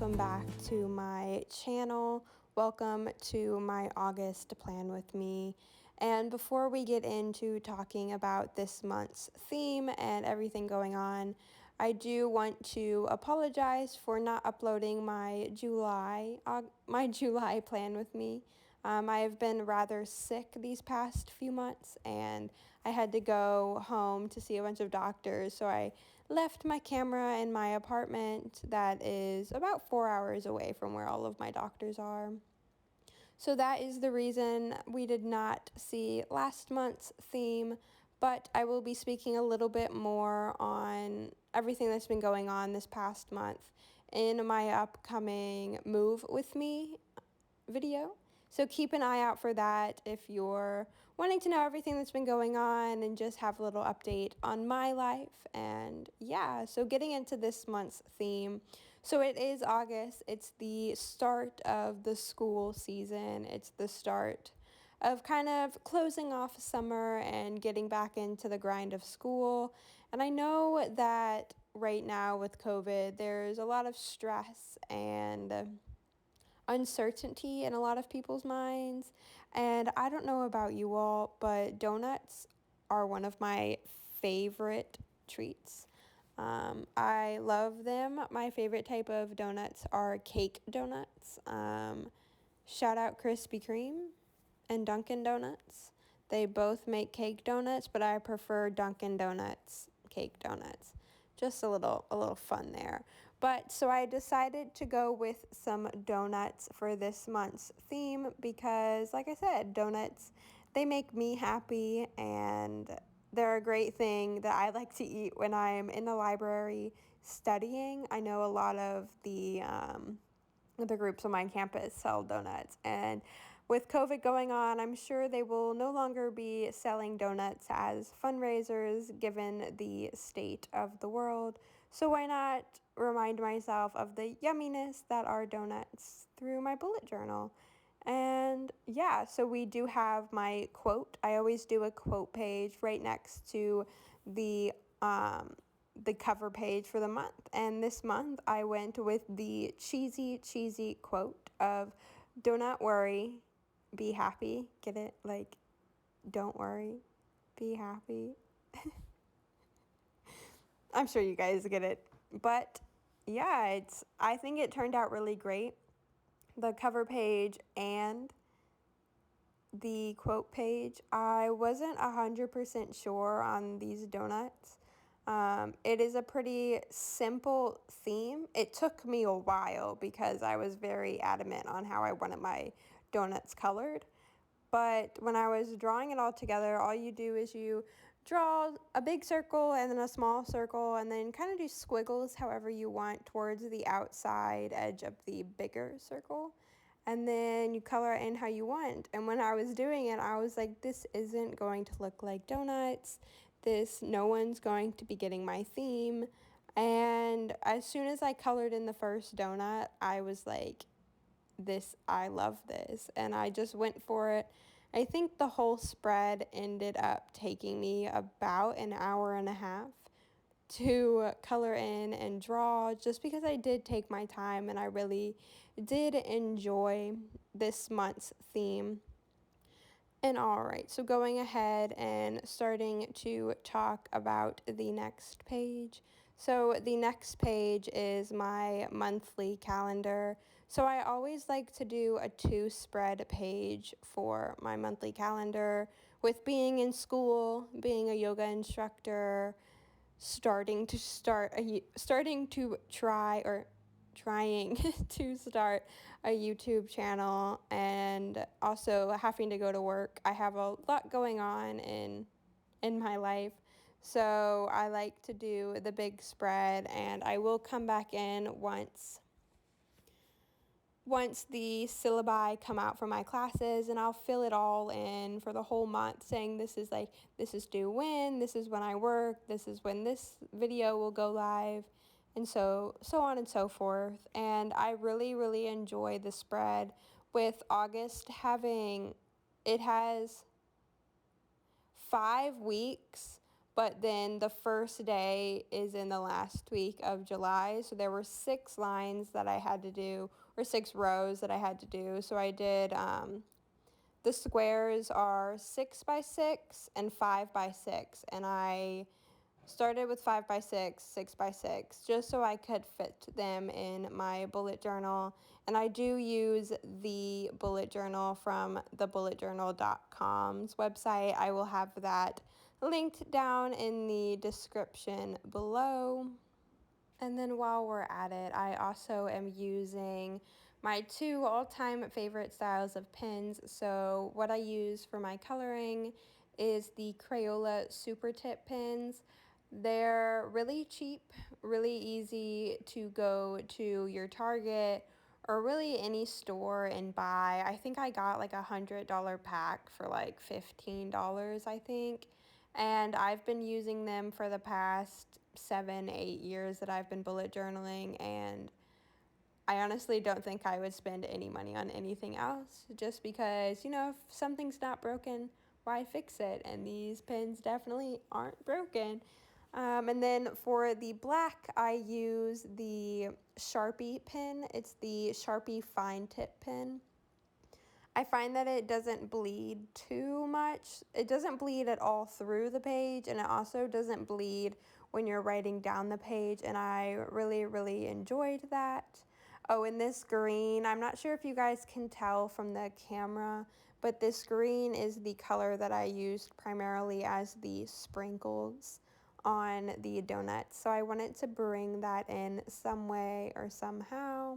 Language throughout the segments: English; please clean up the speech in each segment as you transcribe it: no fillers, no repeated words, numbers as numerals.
welcome back to my channel. Welcome to my August plan with me. And before we get into talking about this month's theme and everything going on, I do want to apologize for not uploading my July plan with me. I have been rather sick these past few months, and I had to go home to see a bunch of doctors, so I left my camera in my apartment that is about 4 hours away from where all of my doctors are. So that is the reason we did not see last month's theme, but I will be speaking a little bit more on everything that's been going on this past month in my upcoming Move With Me video. So keep an eye out for that if you're wanting to know everything that's been going on and just have a little update on my life. And yeah, so getting into this month's theme. So it is August. It's the start of the school season. It's the start of kind of closing off summer and getting back into the grind of school. And I know that right now with COVID, there's a lot of stress and uncertainty in a lot of people's minds. And I don't know about you all, but donuts are one of my favorite treats. I love them. My favorite type of donuts are cake donuts. Shout out Krispy Kreme and Dunkin' Donuts. They both make cake donuts, but I prefer Dunkin' Donuts cake donuts. Just a little fun there. But so I decided to go with some donuts for this month's theme because, like I said, donuts, they make me happy, and they're a great thing that I like to eat when I'm in the library studying. I know a lot of the groups on my campus sell donuts, and with COVID going on, I'm sure they will no longer be selling donuts as fundraisers given the state of the world. So why not remind myself of the yumminess that are donuts through my bullet journal? And yeah, so we do have my quote. I always do a quote page right next to the cover page for the month. And this month I went with the cheesy quote of "Do not worry, be happy." Get it? Like, don't worry, be happy. I'm sure you guys get it. But yeah, I think it turned out really great. The cover page and the quote page, I wasn't 100% sure on these donuts. It is a pretty simple theme. It took me a while because I was very adamant on how I wanted my donuts colored. But when I was drawing it all together, all you do is you draw a big circle and then a small circle, and then kind of do squiggles however you want towards the outside edge of the bigger circle. And then you color it in how you want. And when I was doing it, I was like, this isn't going to look like donuts. No one's going to be getting my theme. And as soon as I colored in the first donut, I was like, I love this. And I just went for it. I think the whole spread ended up taking me about an hour and a half to color in and draw, just because I did take my time and I really did enjoy this month's theme. And all right, so going ahead and starting to talk about the next page. So the next page is my monthly calendar. So I always like to do a 2-spread page for my monthly calendar. With being in school, being a yoga instructor, trying to start a YouTube channel, and also having to go to work. I have a lot going on in my life. So I like to do the big spread, and I will come back in once the syllabi come out for my classes, and I'll fill it all in for the whole month, saying this is due when, this is when I work, this is when this video will go live, and so on and so forth. And I really enjoy the spread. With August it has 5 weeks, but then the first day is in the last week of July. So there were 6 lines that I had to do, or 6 rows that I had to do. So I did, the squares are 6 by 6 and 5 by 6. And I started with 5 by 6, 6 by 6, just so I could fit them in my bullet journal. And I do use the bullet journal from the bulletjournal.com's website. I will have that linked down in the description below. And then while we're at it, I also am using my 2 all-time favorite styles of pens. So what I use for my coloring is the Crayola Super Tip pens. They're really cheap, really easy to go to your Target or really any store and buy. I think I got like $100 pack for like $15, I think. And I've been using them for the past 7, 8 years that I've been bullet journaling, and I honestly don't think I would spend any money on anything else, just because, if something's not broken, why fix it? And these pens definitely aren't broken. And then for the black, I use the Sharpie pen. It's the Sharpie Fine Tip pen. I find that it doesn't bleed too much. It doesn't bleed at all through the page, and it also doesn't bleed when you're writing down the page, and I really, really enjoyed that. Oh, and this green, I'm not sure if you guys can tell from the camera, but this green is the color that I used primarily as the sprinkles on the donuts. So I wanted to bring that in some way or somehow.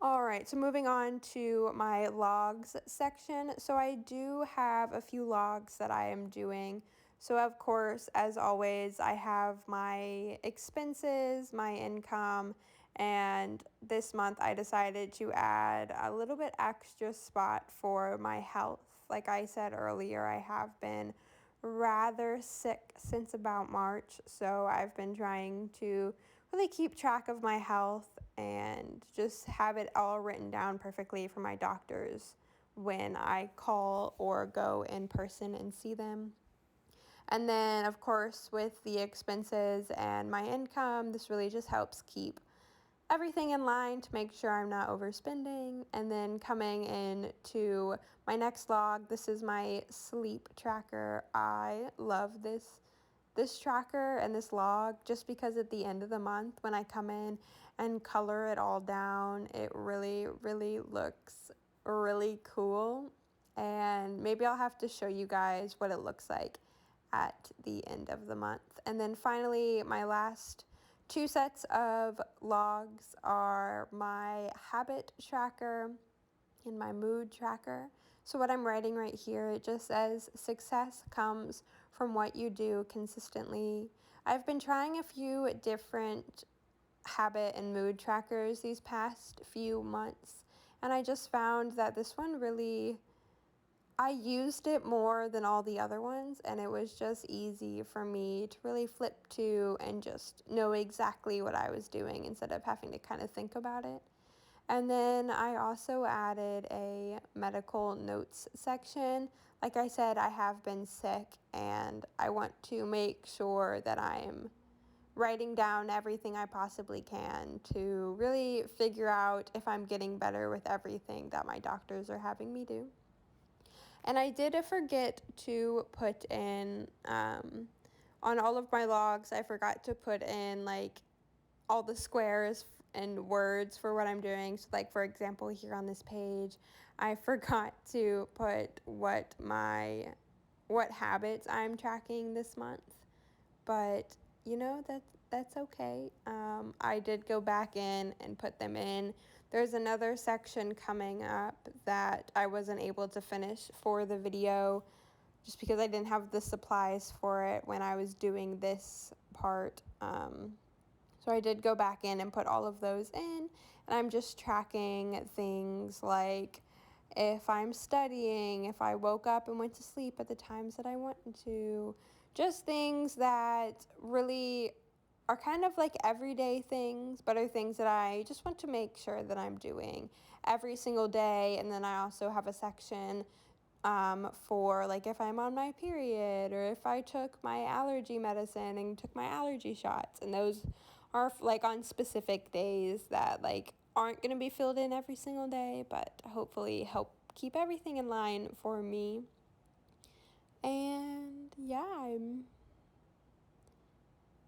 All right, so moving on to my logs section. So I do have a few logs that I am doing. So of course, as always, I have my expenses, my income, and this month I decided to add a little bit extra spot for my health. Like I said earlier, I have been rather sick since about March, so I've been trying to really keep track of my health and just have it all written down perfectly for my doctors when I call or go in person and see them. And then, of course, with the expenses and my income, this really just helps keep everything in line to make sure I'm not overspending. And then coming into my next log, this is my sleep tracker. I love this tracker and this log just because at the end of the month when I come in and color it all down, it really, really looks really cool. And maybe I'll have to show you guys what it looks like at the end of the month. And then finally, my last 2 sets of logs are my habit tracker in my mood tracker. So what I'm writing right here, it just says success comes from what you do consistently. I've been trying a few different habit and mood trackers these past few months, and I just found that this one really, I used it more than all the other ones, and it was just easy for me to really flip to and just know exactly what I was doing instead of having to kind of think about it. And then I also added a medical notes section. Like I said, I have been sick, and I want to make sure that I'm writing down everything I possibly can to really figure out if I'm getting better with everything that my doctors are having me do. And I did forget to put in, on all of my logs, I forgot to put in like all the squares and words for what I'm doing. So like, for example, here on this page, I forgot to put what habits I'm tracking this month. But that's okay. I did go back in and put them in. There's another section coming up that I wasn't able to finish for the video just because I didn't have the supplies for it when I was doing this part. So I did go back in and put all of those in, and I'm just tracking things like if I'm studying, if I woke up and went to sleep at the times that I wanted to, just things that really are kind of like everyday things, but are things that I just want to make sure that I'm doing every single day. And then I also have a section for like if I'm on my period or if I took my allergy medicine and took my allergy shots. And those are like on specific days that like aren't going to be filled in every single day, but hopefully help keep everything in line for me. And yeah, I'm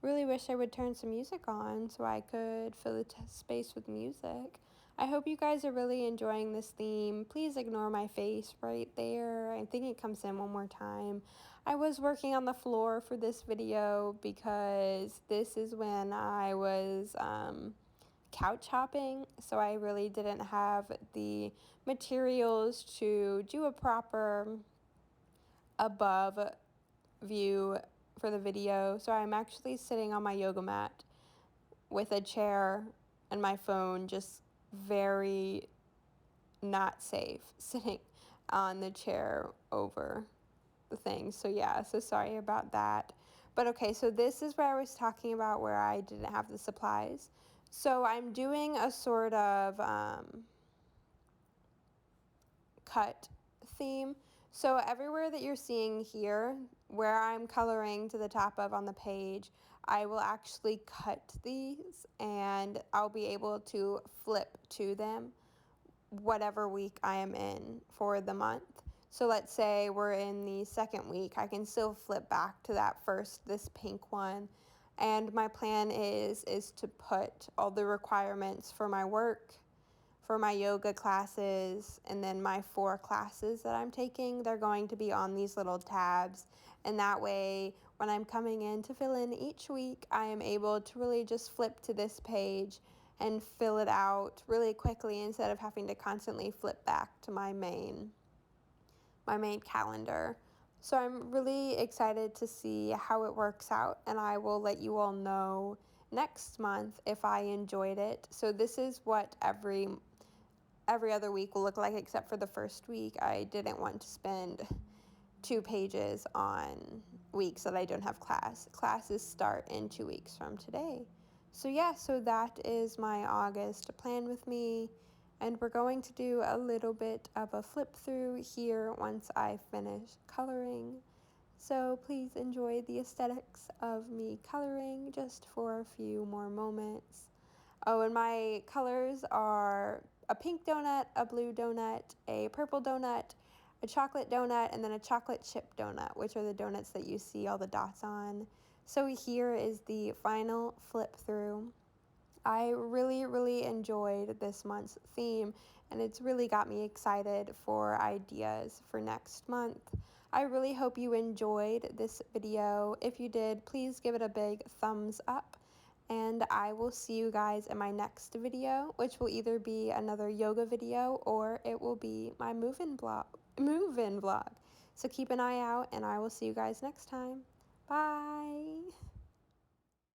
really wish I would turn some music on so I could fill the space with music. I hope you guys are really enjoying this theme. Please ignore my face right there. I think it comes in one more time. I was working on the floor for this video because this is when I was couch hopping, so I really didn't have the materials to do a proper above view for the video. So I'm actually sitting on my yoga mat with a chair and my phone, just very not safe sitting on the chair over the thing. So yeah, so sorry about that. But okay, so this is where I was talking about where I didn't have the supplies. So I'm doing a sort of cut theme. So everywhere that you're seeing here, where I'm coloring to the top of on the page, I will actually cut these and I'll be able to flip to them whatever week I am in for the month. So let's say we're in the second week, I can still flip back to that first, this pink one. And my plan is to put all the requirements for my work, for my yoga classes, and then my 4 classes that I'm taking, they're going to be on these little tabs. And that way, when I'm coming in to fill in each week, I am able to really just flip to this page and fill it out really quickly instead of having to constantly flip back to my main calendar. So I'm really excited to see how it works out, and I will let you all know next month if I enjoyed it. So this is what every other week will look like, except for the first week. I didn't want to spend 2 pages on weeks that I don't have class. Classes start in 2 weeks from today. So yeah, so that is my August plan with me. And we're going to do a little bit of a flip through here once I finish coloring. So please enjoy the aesthetics of me coloring just for a few more moments. Oh, and my colors are a pink donut, a blue donut, a purple donut, a chocolate donut, and then a chocolate chip donut, which are the donuts that you see all the dots on. So here is the final flip through. I really, really enjoyed this month's theme, and it's really got me excited for ideas for next month. I really hope you enjoyed this video. If you did, please give it a big thumbs up, and I will see you guys in my next video, which will either be another yoga video or it will be my move-in vlog. So keep an eye out, and I will see you guys next time. Bye!